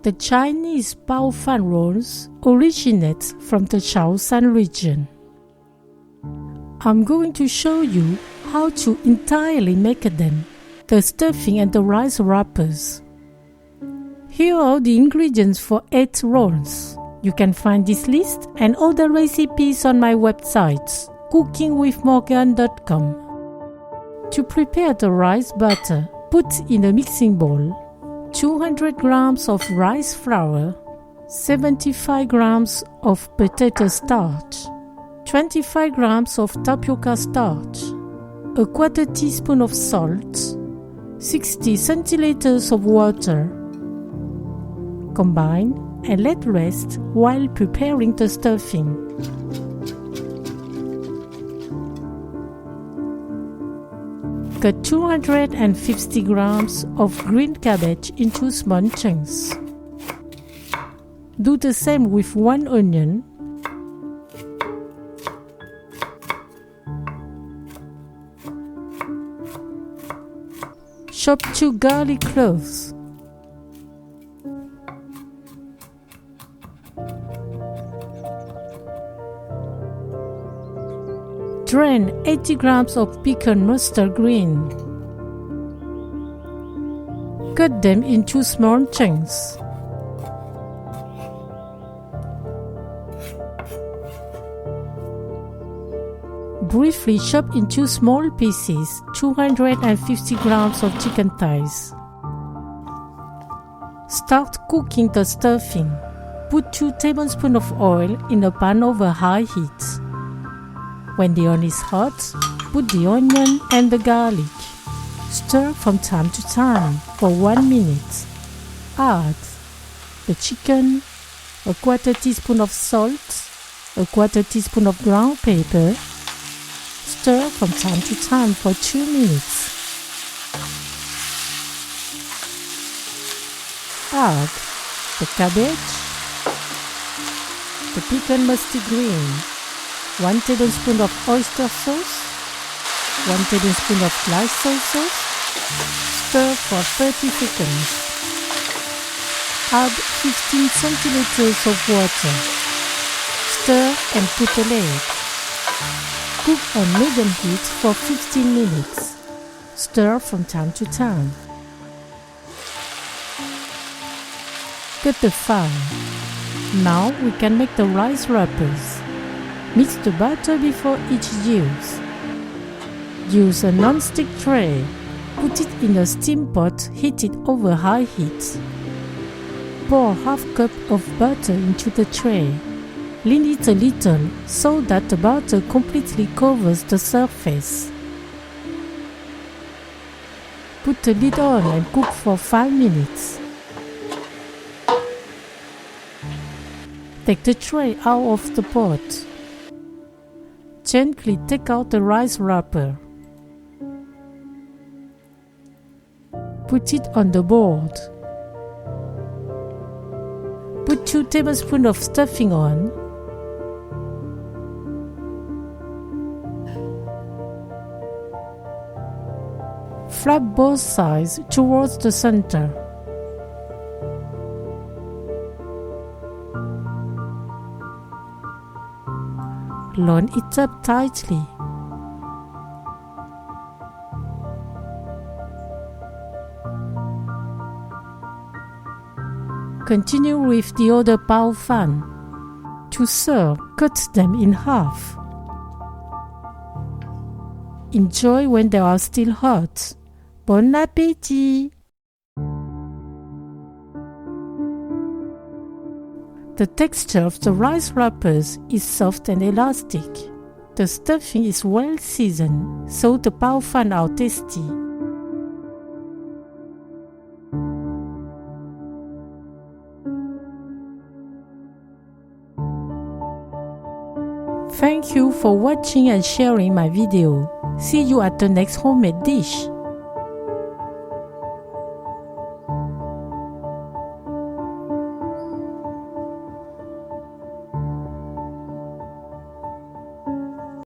The Chinese Bao Fan rolls originate from the Chaoshan region. I'm going to show you how to entirely make them, the stuffing and the rice wrappers. Here are the ingredients for 8 rolls. You can find this list and other recipes on my website, cookingwithmorgane.com. To prepare the rice batter, put in a mixing bowl 200 grams of rice flour, 75 grams of potato starch, 25 grams of tapioca starch, a quarter teaspoon of salt, 60 centiliters of water. Combine and let rest while preparing the stuffing. Cut 250 grams of green cabbage into small chunks. Do the same with 1 onion, chop 2 garlic cloves, drain 80 grams of pickled mustard green. Cut them into small chunks. Briefly chop into small pieces 250 grams of chicken thighs. Start cooking the stuffing. Put 2 tablespoons of oil in a pan over high heat. When the oil is hot, put the onion and the garlic. Stir from time to time for 1 minute. Add the chicken, a quarter teaspoon of salt, a quarter teaspoon of ground pepper. Stir from time to time for 2 minutes. Add the cabbage, the pickled mustard green, 1 tablespoon of oyster sauce, 1 tablespoon of light soy sauce. Stir for 30 seconds. Add 15 centiliters of water. Stir and put a lid. Cook on medium heat for 15 minutes. Stir from time to time. Cut the fire. Now we can make the rice wrappers. Mix the batter before each use. Use a non-stick tray. Put it in a steam pot heated over high heat. Pour half cup of butter into the tray. Lean it a little so that the butter completely covers the surface. Put the lid on and cook for 5 minutes. Take the tray out of the pot. Gently take out the rice wrapper. Put it on the board. Put 2 tablespoons of stuffing on. Flap both sides towards the center. Line it up tightly. Continue with the other Bao Fan. To serve, cut them in half. Enjoy when they are still hot. Bon appétit! The texture of the rice wrappers is soft and elastic. The stuffing is well seasoned, so the Bao Fan are tasty. Thank you for watching and sharing my video. See you at the next homemade dish.